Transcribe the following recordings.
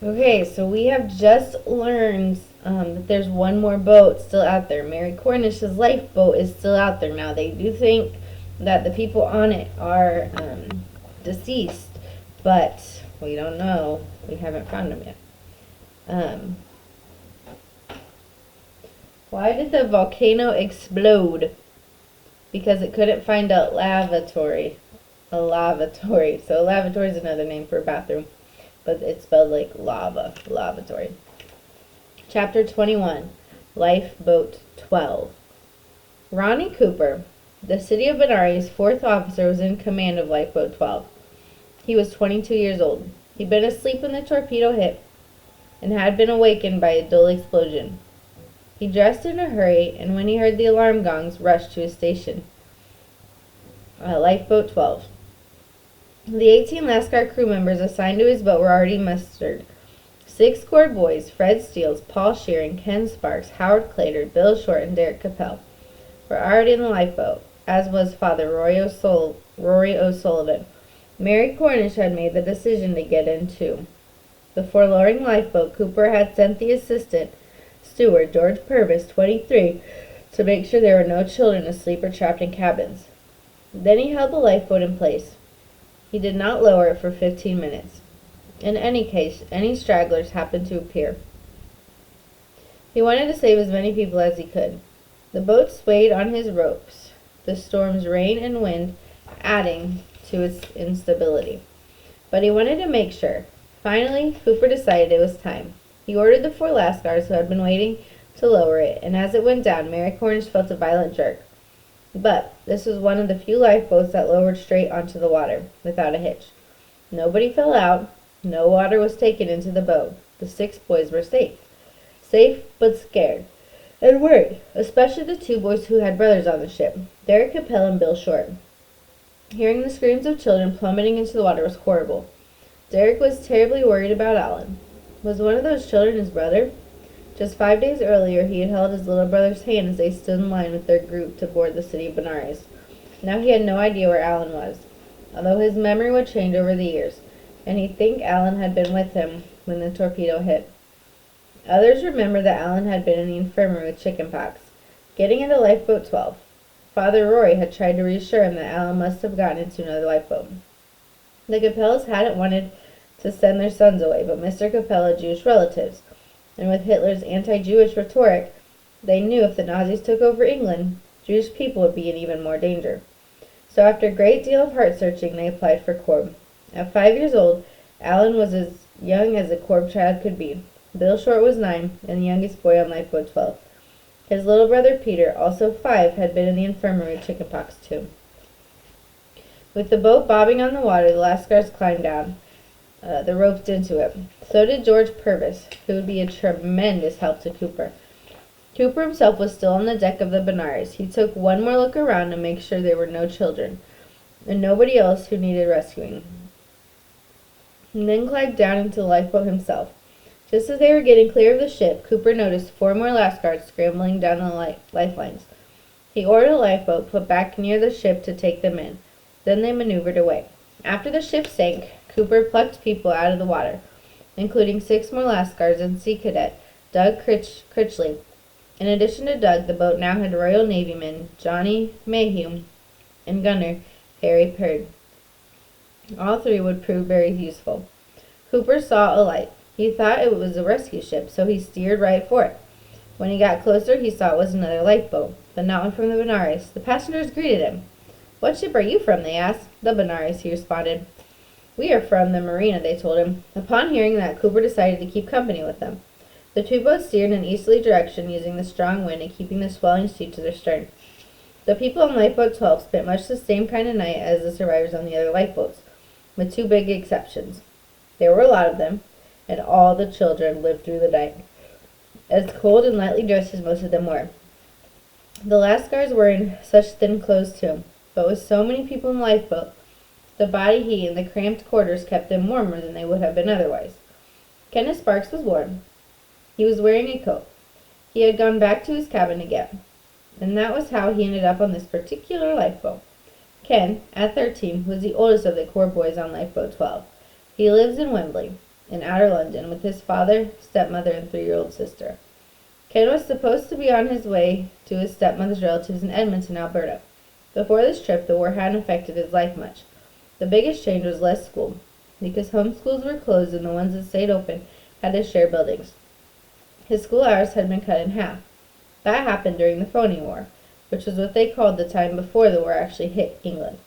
Okay, so we have just learned that there's one more boat still out there. Mary Cornish's lifeboat is still out there now. They do think that the people on it are deceased, but we don't know. We haven't found them yet. Um, why did the volcano explode? Because it couldn't find a lavatory. A lavatory. So a lavatory is another name for a bathroom, but it's spelled like lava. Lavatory. Chapter 21. Lifeboat 12. Ronnie Cooper, the city of Benares' fourth officer, was in command of Lifeboat 12. He was 22 years old. He'd been asleep when the torpedo hit and had been awakened by a dull explosion. He dressed in a hurry, and when he heard the alarm gongs, rushed to his station. Lifeboat 12. The 18 Lascar crew members assigned to his boat were already mustered. 6 core boys, Fred Steels, Paul Shearing, Ken Sparks, Howard Clater, Bill Short, and Derek Capel, were already in the lifeboat, as was Father Rory O'Sullivan. Mary Cornish had made the decision to get in too. Before lowering the lifeboat, Cooper had sent the assistant steward, George Purvis, 23, to make sure there were no children asleep or trapped in cabins. Then he held the lifeboat in place. He did not lower it for 15 minutes. In any case, any stragglers happened to appear. He wanted to save as many people as he could. The boat swayed on his ropes, the storm's rain and wind adding to its instability. But he wanted to make sure. Finally, Cooper decided it was time. He ordered the 4 Lascars who had been waiting to lower it, and as it went down, Mary Cornish felt a violent jerk. But this was one of the few lifeboats that lowered straight onto the water, without a hitch. Nobody fell out. No water was taken into the boat. The 6 boys were safe. Safe, but scared. And worried, especially the 2 boys who had brothers on the ship, Derek Capel and Bill Short. Hearing the screams of children plummeting into the water was horrible. Derek was terribly worried about Alan. Was one of those children his brother? Just 5 days earlier, he had held his little brother's hand as they stood in line with their group to board the city of Benares. Now he had no idea where Alan was, although his memory would change over the years, and he'd think Alan had been with him when the torpedo hit. Others remembered that Alan had been in the infirmary with chickenpox, getting into Lifeboat 12. Father Rory had tried to reassure him that Alan must have gotten into another lifeboat. The Capellas hadn't wanted to send their sons away, but Mr. Capel had Jewish relatives, and with Hitler's anti-Jewish rhetoric, they knew if the Nazis took over England, Jewish people would be in even more danger. So after a great deal of heart-searching, they applied for Corb. At 5 years old, Alan was as young as a Corb child could be. Bill Short was 9, and the youngest boy on Lifeboat 12. His little brother Peter, also 5, had been in the infirmary with chickenpox too. With the boat bobbing on the water, the Lascars climbed down the ropes into it. So did George Purvis, who would be a tremendous help to Cooper. Cooper himself was still on the deck of the Benares. He took one more look around to make sure there were no children, and nobody else who needed rescuing, and then climbed down into the lifeboat himself. Just as they were getting clear of the ship, Cooper noticed 4 more Lascars scrambling down the lifelines. He ordered a lifeboat put back near the ship to take them in. Then they maneuvered away. After the ship sank, Cooper plucked people out of the water, including 6 more Lascars and Sea Cadet Doug Critchley. In addition to Doug, the boat now had Royal Navy men Johnny Mayhew and gunner Harry Perd. All 3 would prove very useful. Cooper saw a light. He thought it was a rescue ship, so he steered right for it. When he got closer, he saw it was another lifeboat, but not one from the Benares. The passengers greeted him. "What ship are you from?" they asked. "The Benares," he responded. "We are from the Marina," they told him. Upon hearing that, Cooper decided to keep company with them. The 2 boats steered in an easterly direction, using the strong wind and keeping the swelling sea to their stern. The people on Lifeboat 12 spent much the same kind of night as the survivors on the other lifeboats, with 2 big exceptions. There were a lot of them, and all the children lived through the night, as cold and lightly dressed as most of them were. The Lascars were in such thin clothes too, but with so many people in the lifeboat, the body heat and the cramped quarters kept them warmer than they would have been otherwise. Kenneth Sparks was warm. He was wearing a coat. He had gone back to his cabin again, and that was how he ended up on this particular lifeboat. Ken, at 13, was the oldest of the core boys on Lifeboat 12. He lives in Wembley. in outer London with his father, stepmother, and 3-year-old sister. Ken was supposed to be on his way to his stepmother's relatives in Edmonton, Alberta. Before this trip, the war hadn't affected his life much. The biggest change was less school, because home schools were closed and the ones that stayed open had to share buildings. His school hours had been cut in half. That happened during the Phony War, which was what they called the time before the war actually hit England.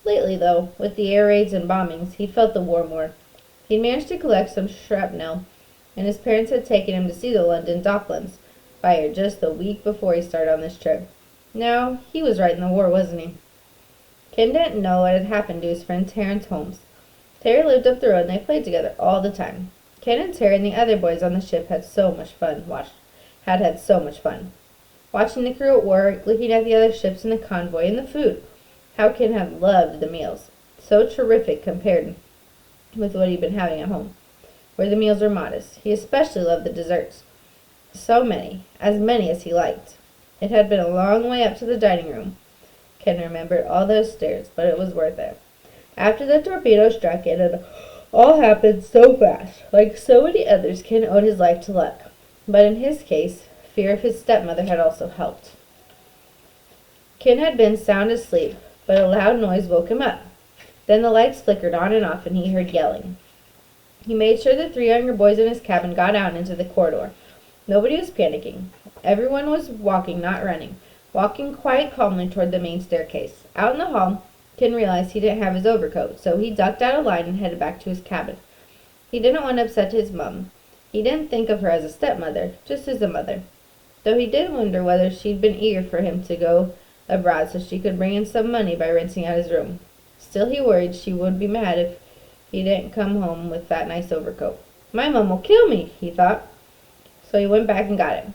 Lately, though, with the air raids and bombings, he'd felt the war more. He'd managed to collect some shrapnel, and his parents had taken him to see the London Docklands fire just a week before he started on this trip. Now, he was right in the war, wasn't he? Ken didn't know what had happened to his friend Terrence Holmes. Terry lived up the road and they played together all the time. Ken and Terry and the other boys on the ship had so much fun. Watching the crew at work, looking at the other ships in the convoy, and the food. How Ken had loved the meals. So terrific compared with what he'd been having at home, where the meals were modest. He especially loved the desserts. So many, as many as he liked. It had been a long way up to the dining room. Ken remembered all those stairs, but it was worth it. After the torpedo struck, it had all happened so fast. Like so many others, Ken owed his life to luck. But in his case, fear of his stepmother had also helped. Ken had been sound asleep, but a loud noise woke him up. Then the lights flickered on and off, and he heard yelling. He made sure the 3 younger boys in his cabin got out into the corridor. Nobody was panicking. Everyone was walking, not running, walking quite calmly toward the main staircase. Out in the hall, Ken realized he didn't have his overcoat, so he ducked out of line and headed back to his cabin. He didn't want to upset his mum. He didn't think of her as a stepmother, just as a mother, though he did wonder whether she'd been eager for him to go abroad so she could bring in some money by renting out his room. Still, he worried she would be mad if he didn't come home with that nice overcoat. "My mum will kill me," he thought. So he went back and got it.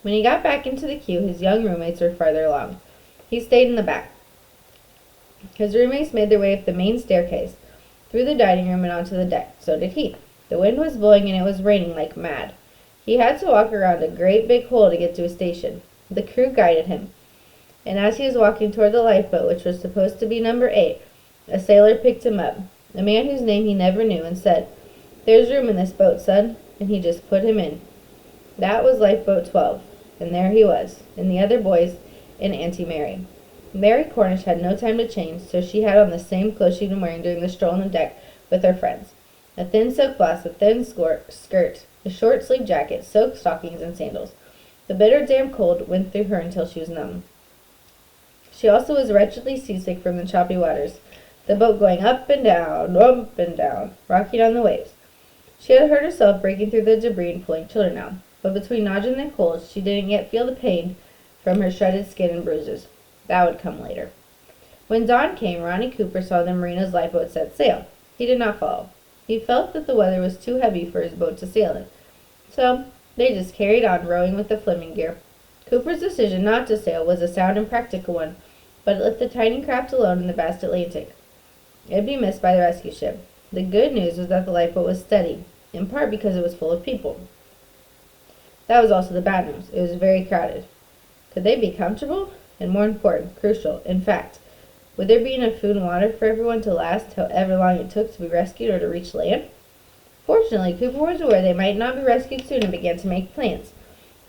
When he got back into the queue, his young roommates were farther along. He stayed in the back. His roommates made their way up the main staircase, through the dining room and onto the deck. So did he. The wind was blowing and it was raining like mad. He had to walk around a great big hole to get to his station. The crew guided him, and as he was walking toward the lifeboat, which was supposed to be number 8, a sailor picked him up, a man whose name he never knew, and said, "There's room in this boat, son," and he just put him in. That was lifeboat 12, and there he was, and the other boys, and Auntie Mary. Mary Cornish had no time to change, so she had on the same clothes she'd been wearing during the stroll on the deck with her friends. A thin silk blouse, a thin skirt, a short-sleeved jacket, silk stockings, and sandals. The bitter, damp cold went through her until she was numb. She also was wretchedly seasick from the choppy waters, the boat going up and down, rocking on the waves. She had hurt herself breaking through the debris and pulling children out, but between Nadja and the cold, she didn't yet feel the pain from her shredded skin and bruises. That would come later. When dawn came, Ronnie Cooper saw the Marina's lifeboat set sail. He did not follow. He felt that the weather was too heavy for his boat to sail in. So they just carried on rowing with the Fleming gear. Cooper's decision not to sail was a sound and practical one, but it left the tiny craft alone in the vast Atlantic. It would be missed by the rescue ship. The good news was that the lifeboat was steady, in part because it was full of people. That was also the bad news. It was very crowded. Could they be comfortable? And more important, crucial, in fact, would there be enough food and water for everyone to last however long it took to be rescued or to reach land? Fortunately, Cooper was aware they might not be rescued soon and began to make plans.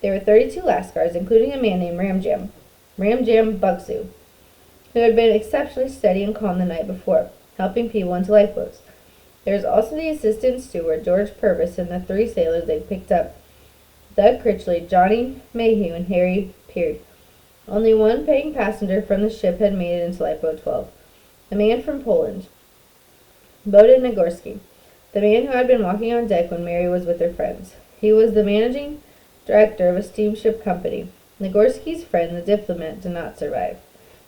There were 32 Lascars, including a man named Ramjam Bugsoo, who had been exceptionally steady and calm the night before, helping people into lifeboats. There was also the assistant steward, George Purvis, and the 3 sailors they picked up, Doug Critchley, Johnny Mayhew, and Harry Peard. Only one paying passenger from the ship had made it into Lifeboat 12, a man from Poland, Boden Nagorski, the man who had been walking on deck when Mary was with her friends. He was the managing director of a steamship company. Nagorski's friend, the diplomat, did not survive.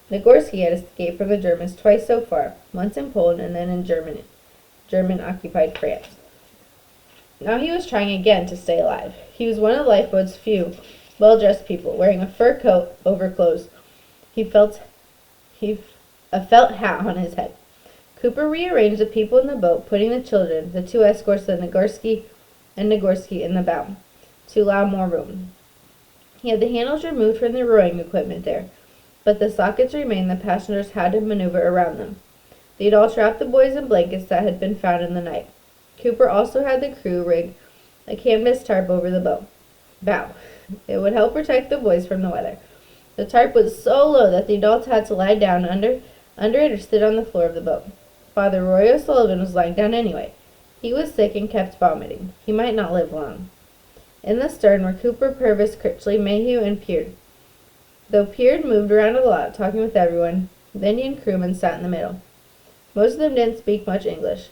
Nagorski had escaped from the Germans twice so far, once in Poland and then in German-occupied France. Now he was trying again to stay alive. He was one of the lifeboat's few well-dressed people, wearing a fur coat over clothes. A felt hat on his head. Cooper rearranged the people in the boat, putting the children, the 2 escorts, the Nagorski in the bow, to allow more room. He had the handles removed from the rowing equipment there, but the sockets remained. The passengers had to maneuver around them. They'd all trapped the boys in blankets that had been found in the night. Cooper also had the crew rig a canvas tarp over the bow. It would help protect the boys from the weather. The tarp was so low that the adults had to lie down under it or sit on the floor of the boat. Father Roy O'Sullivan was lying down anyway. He was sick and kept vomiting. He might not live long. In the stern were Cooper, Purvis, Critchley, Mayhew, and Peard. Though Peard moved around a lot, talking with everyone, the Indian crewmen sat in the middle. Most of them didn't speak much English,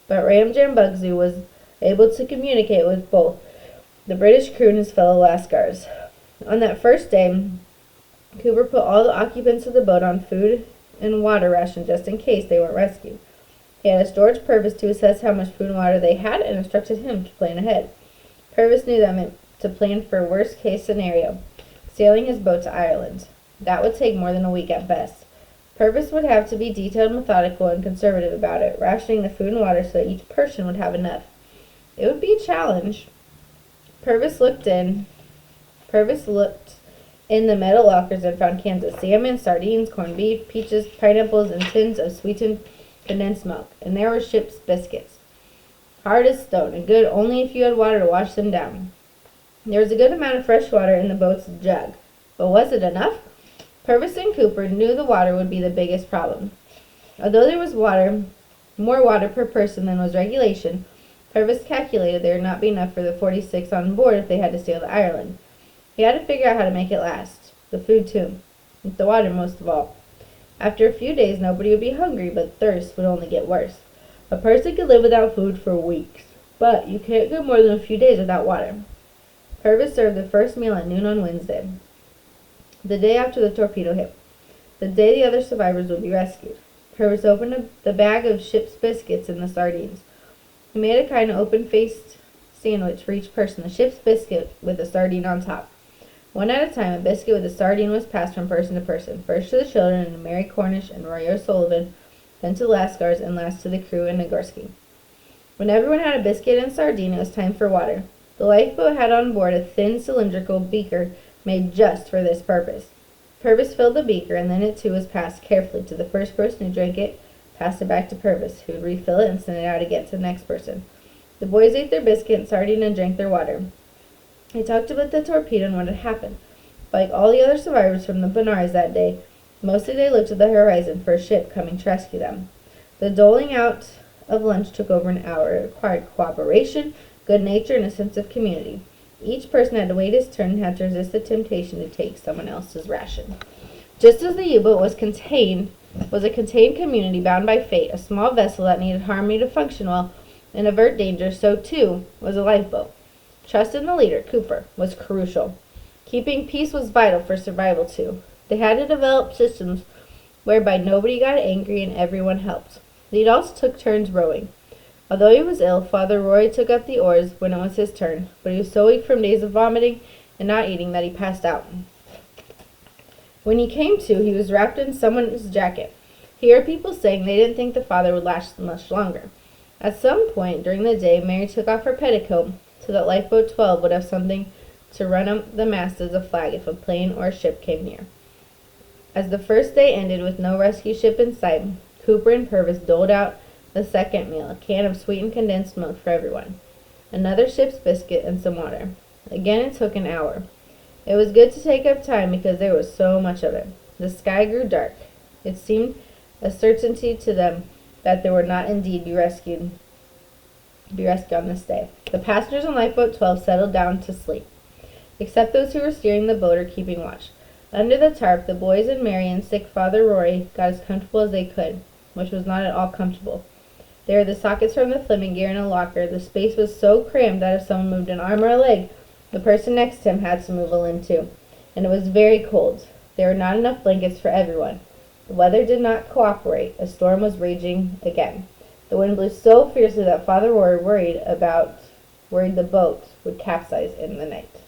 but Ramjam Bugsy was able to communicate with both the British crew and his fellow Lascars. On that first day, Cooper put all the occupants of the boat on food and water ration just in case they weren't rescued. He had asked George Purvis to assess how much food and water they had and instructed him to plan ahead. Purvis knew that meant to plan for worst case scenario, sailing his boat to Ireland. That would take more than a week at best. Purvis would have to be detailed, methodical, and conservative about it, rationing the food and water so that each person would have enough. It would be a challenge. Purvis looked in the metal lockers and found cans of salmon, sardines, corned beef, peaches, pineapples, and tins of sweetened condensed milk. And there were ship's biscuits, hard as stone, and good only if you had water to wash them down. There was a good amount of fresh water in the boat's jug, but was it enough? Purvis and Cooper knew the water would be the biggest problem. Although there was more water per person than was regulation, Purvis calculated there would not be enough for the 46 on board if they had to sail to Ireland. He had to figure out how to make it last. The food too. The water most of all. After a few days, nobody would be hungry, but thirst would only get worse. A person could live without food for weeks, but you can't go more than a few days without water. Purvis served the first meal at noon on Wednesday, the day after the torpedo hit, the day the other survivors would be rescued. Purvis opened the bag of ship's biscuits and the sardines. He made a kind of open-faced sandwich for each person, the ship's biscuit with a sardine on top. One at a time, a biscuit with a sardine was passed from person to person, first to the children and Mary Cornish and Roy O'Sullivan, then to the Lascars, and last to the crew and Nagorski. When everyone had a biscuit and sardine, it was time for water. The lifeboat had on board a thin cylindrical beaker made just for this purpose. Purvis filled the beaker, and then it too was passed carefully to the first person who drank it, passed it back to Purvis, who would refill it and send it out again to the next person. The boys ate their biscuit and sardine and drank their water. They talked about the torpedo and what had happened. Like all the other survivors from the Benares that day, mostly they looked at the horizon for a ship coming to rescue them. The doling out of lunch took over an hour. It required cooperation, good nature, and a sense of community. Each person had to wait his turn and had to resist the temptation to take someone else's ration. Just as the U-boat was a contained community bound by fate, a small vessel that needed harmony to function well and avert danger, so too was a lifeboat. Trust in the leader, Cooper, was crucial. Keeping peace was vital for survival, too. They had to develop systems whereby nobody got angry and everyone helped. The adults took turns rowing. Although he was ill, Father Roy took up the oars when it was his turn, but he was so weak from days of vomiting and not eating that he passed out. When he came to, he was wrapped in someone's jacket. He heard people saying they didn't think the father would last much longer. At some point during the day, Mary took off her petticoat so that Lifeboat 12 would have something to run up the mast as a flag if a plane or a ship came near. As the first day ended with no rescue ship in sight, Cooper and Purvis doled out the second meal, a can of sweetened condensed milk for everyone, another ship's biscuit, and some water. Again, it took an hour. It was good to take up time because there was so much of it. The sky grew dark. It seemed a certainty to them that they would not indeed be rescued on this day. The passengers on Lifeboat 12 settled down to sleep, except those who were steering the boat or keeping watch. Under the tarp, the boys and Mary and sick Father Rory got as comfortable as they could, which was not at all comfortable. There were the sockets from the Fleming gear in a locker. The space was so crammed that if someone moved an arm or a leg, the person next to him had to move a limb too. And it was very cold. There were not enough blankets for everyone. The weather did not cooperate. A storm was raging again. The wind blew so fiercely that Father Rory worried the boat would capsize in the night.